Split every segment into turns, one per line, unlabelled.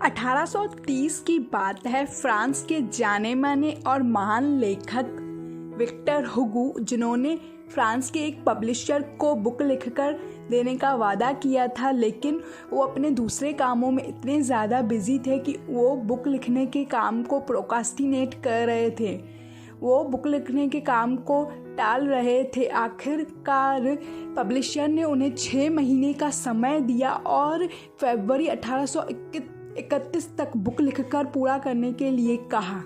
1830 की बात है। फ्रांस के जाने माने और महान लेखक विक्टर हुगो, जिन्होंने फ्रांस के एक पब्लिशर को बुक लिखकर देने का वादा किया था, लेकिन वो अपने दूसरे कामों में इतने ज़्यादा बिजी थे कि वो बुक लिखने के काम को प्रोक्रास्टिनेट कर रहे थे। वो बुक लिखने के काम को टाल रहे थे। आखिरकार पब्लिशर ने उन्हें 6 महीने का समय दिया और फरवरी 1831 तक बुक लिखकर पूरा करने के लिए कहा।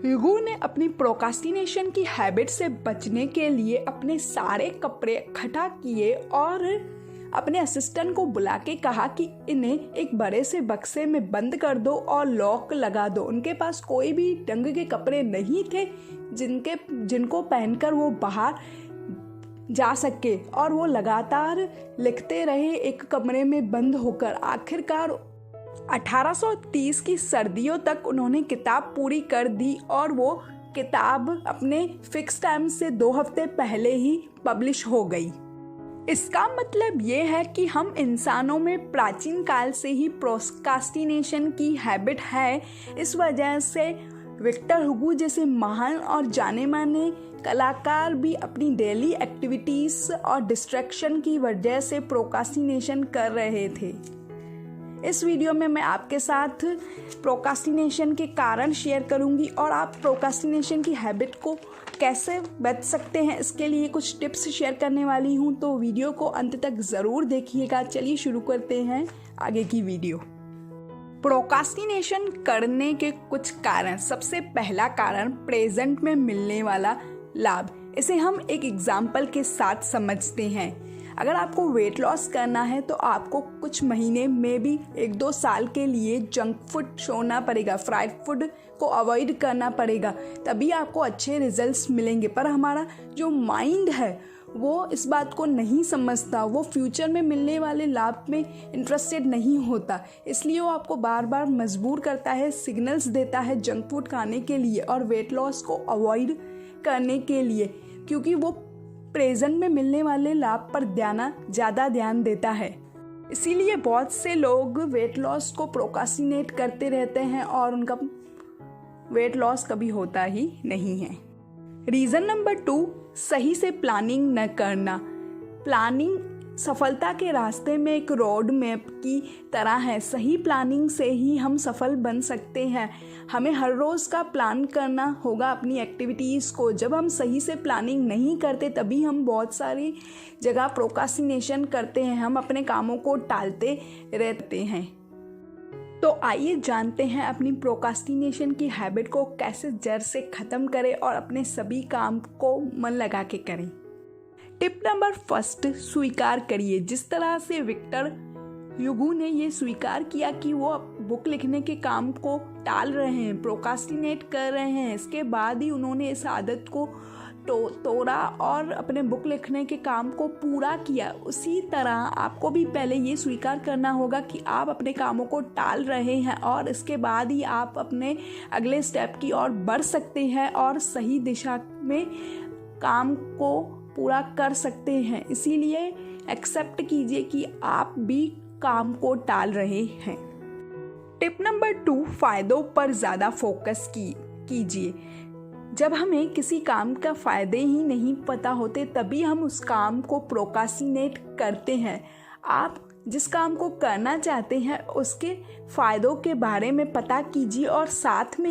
हुगो ने अपनी प्रोक्रास्टिनेशन की हैबिट से बचने के लिए अपने सारे कपड़े इकट्ठा किए और अपने असिस्टेंट को बुला के कहा कि इन्हें एक बड़े से बक्से में बंद कर दो और लॉक लगा दो। उनके पास कोई भी ढंग के कपड़े नहीं थे जिनको पहनकर वो बाहर जा सके, और वो लगातार लिखते रहे एक कमरे में बंद होकर। आखिरकार 1830 की सर्दियों तक उन्होंने किताब पूरी कर दी और वो किताब अपने फिक्स टाइम से 2 हफ्ते पहले ही पब्लिश हो गई। इसका मतलब ये है कि हम इंसानों में प्राचीन काल से ही प्रोक्रास्टिनेशन की हैबिट है। इस वजह से विक्टर हुगो जैसे महान और जाने माने कलाकार भी अपनी डेली एक्टिविटीज़ और डिस्ट्रैक्शन की वजह से प्रोक्रास्टिनेशन कर रहे थे। इस वीडियो में मैं आपके साथ प्रोक्रास्टिनेशन के कारण शेयर करूंगी और आप प्रोक्रास्टिनेशन की हैबिट को कैसे बच सकते हैं, इसके लिए कुछ टिप्स शेयर करने वाली हूं, तो वीडियो को अंत तक ज़रूर देखिएगा। चलिए शुरू करते हैं आगे की वीडियो। प्रोक्रास्टिनेशन करने के कुछ कारण। सबसे पहला कारण प्रेजेंट में मिलने वाला लाभ। इसे हम एक एग्जाम्पल के साथ समझते हैं। अगर आपको वेट लॉस करना है तो आपको कुछ महीने में भी 1-2 साल के लिए जंक फूड छोड़ना पड़ेगा, फ्राइड फूड को अवॉइड करना पड़ेगा, तभी आपको अच्छे रिजल्ट्स मिलेंगे। पर हमारा जो माइंड है वो इस बात को नहीं समझता, वो फ्यूचर में मिलने वाले लाभ में इंटरेस्टेड नहीं होता, इसलिए वो आपको बार बार मजबूर करता है, सिग्नल्स देता है जंक फूड खाने के लिए और वेट लॉस को अवॉइड करने के लिए, क्योंकि वो प्रेजेंट में मिलने वाले लाभ पर ज़्यादा ध्यान देता है। इसीलिए बहुत से लोग वेट लॉस को प्रोक्रास्टिनेट करते रहते हैं और उनका वेट लॉस कभी होता ही नहीं है। रीज़न नंबर 2, सही से प्लानिंग न करना। प्लानिंग सफलता के रास्ते में एक रोड मैप की तरह है। सही प्लानिंग से ही हम सफल बन सकते हैं। हमें हर रोज़ का प्लान करना होगा अपनी एक्टिविटीज़ को। जब हम सही से प्लानिंग नहीं करते तभी हम बहुत सारी जगह प्रोक्रास्टिनेशन करते हैं, हम अपने कामों को टालते रहते हैं। तो आइए जानते हैं अपनी प्रोक्रास्टिनेशन की हैबिट को कैसे जड़ से ख़त्म करें और अपने सभी काम को मन लगा के करें। टिप नंबर 1, स्वीकार करिए। जिस तरह से विक्टर हुगो ने ये स्वीकार किया कि वो बुक लिखने के काम को टाल रहे हैं, प्रोक्रास्टिनेट कर रहे हैं, इसके बाद ही उन्होंने इस आदत को तोड़ा और अपने बुक लिखने के काम को पूरा किया। उसी तरह आपको भी पहले ये स्वीकार करना होगा कि आप अपने कामों को टाल रहे हैं और इसके बाद ही आप अपने अगले स्टेप की ओर बढ़ सकते हैं और सही दिशा में काम को पूरा कर सकते हैं। इसीलिए एक्सेप्ट कीजिए कि आप भी काम को टाल रहे हैं। टिप नंबर 2, फ़ायदों पर ज़्यादा फोकस कीजिए। जब हमें किसी काम का फ़ायदे ही नहीं पता होते तभी हम उस काम को प्रोक्रास्टिनेट करते हैं। आप जिस काम को करना चाहते हैं उसके फ़ायदों के बारे में पता कीजिए और साथ में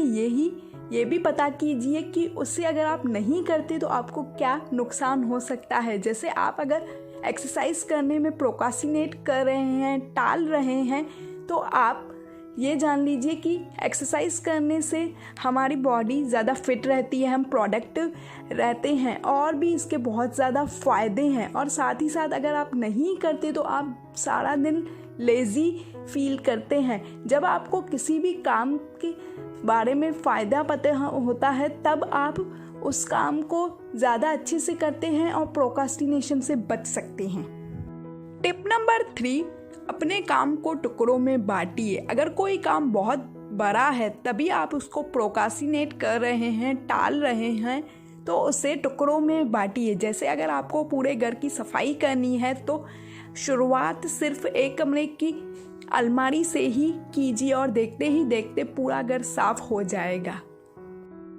ये भी पता कीजिए कि उससे अगर आप नहीं करते तो आपको क्या नुकसान हो सकता है। जैसे आप अगर एक्सरसाइज करने में प्रोक्रास्टिनेट कर रहे हैं, टाल रहे हैं, तो आप ये जान लीजिए कि एक्सरसाइज करने से हमारी बॉडी ज़्यादा फिट रहती है, हम प्रोडक्टिव रहते हैं और भी इसके बहुत ज़्यादा फ़ायदे हैं। और साथ ही साथ अगर आप नहीं करते तो आप सारा दिन लेज़ी फील करते हैं। जब आपको किसी भी काम के बारे में फ़ायदा पता होता है तब आप उस काम को ज़्यादा अच्छे से करते हैं और प्रोक्रास्टिनेशन से बच सकते हैं। टिप नंबर 3, अपने काम को टुकड़ों में बांटिए। अगर कोई काम बहुत बड़ा है तभी आप उसको प्रोक्रास्टिनेट कर रहे हैं, टाल रहे हैं, तो उसे टुकड़ों में बांटिए। जैसे अगर आपको पूरे घर की सफाई करनी है तो शुरुआत सिर्फ एक कमरे की अलमारी से ही कीजिए और देखते ही देखते पूरा घर साफ हो जाएगा।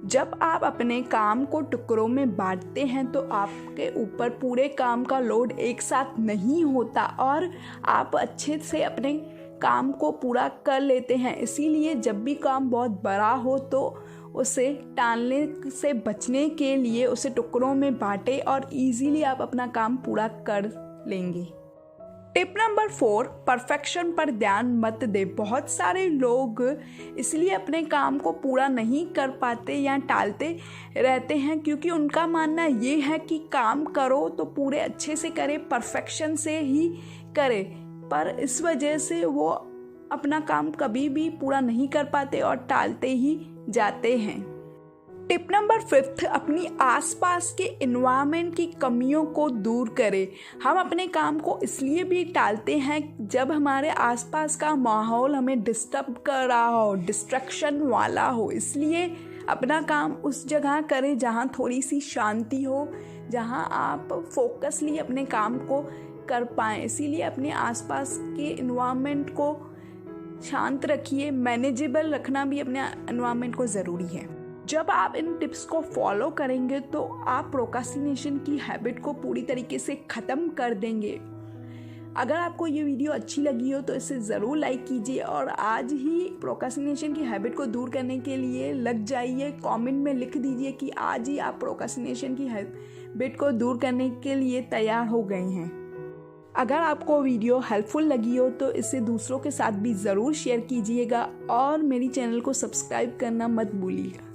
जब आप अपने काम को टुकड़ों में बांटते हैं तो आपके ऊपर पूरे काम का लोड एक साथ नहीं होता और आप अच्छे से अपने काम को पूरा कर लेते हैं। इसीलिए जब भी काम बहुत बड़ा हो तो उसे टालने से बचने के लिए उसे टुकड़ों में बांटें और इजीली आप अपना काम पूरा कर लेंगे। टिप नंबर 4, परफेक्शन पर ध्यान मत दे। बहुत सारे लोग इसलिए अपने काम को पूरा नहीं कर पाते या टालते रहते हैं क्योंकि उनका मानना ये है कि काम करो तो पूरे अच्छे से करें, परफेक्शन से ही करें, पर इस वजह से वो अपना काम कभी भी पूरा नहीं कर पाते और टालते ही जाते हैं। टिप नंबर 5, अपनी आसपास के एनवायरनमेंट की कमियों को दूर करें। हम अपने काम को इसलिए भी टालते हैं जब हमारे आसपास का माहौल हमें डिस्टर्ब कर रहा हो, डिस्ट्रैक्शन वाला हो। इसलिए अपना काम उस जगह करें जहाँ थोड़ी सी शांति हो, जहाँ आप फोकसली अपने काम को कर पाएँ। इसीलिए अपने आसपास के एनवायरनमेंट को शांत रखिए। मैनेजेबल रखना भी अपने एनवायरनमेंट को ज़रूरी है। जब आप इन टिप्स को फॉलो करेंगे तो आप प्रोक्रास्टिनेशन की हैबिट को पूरी तरीके से ख़त्म कर देंगे। अगर आपको ये वीडियो अच्छी लगी हो तो इसे ज़रूर लाइक कीजिए और आज ही प्रोक्रास्टिनेशन की हैबिट को दूर करने के लिए लग जाइए। कमेंट में लिख दीजिए कि आज ही आप प्रोक्रास्टिनेशन की हैबिट को दूर करने के लिए तैयार हो गए हैं। अगर आपको वीडियो हेल्पफुल लगी हो तो इसे दूसरों के साथ भी ज़रूर शेयर कीजिएगा और मेरी चैनल को सब्सक्राइब करना मत भूलिएगा।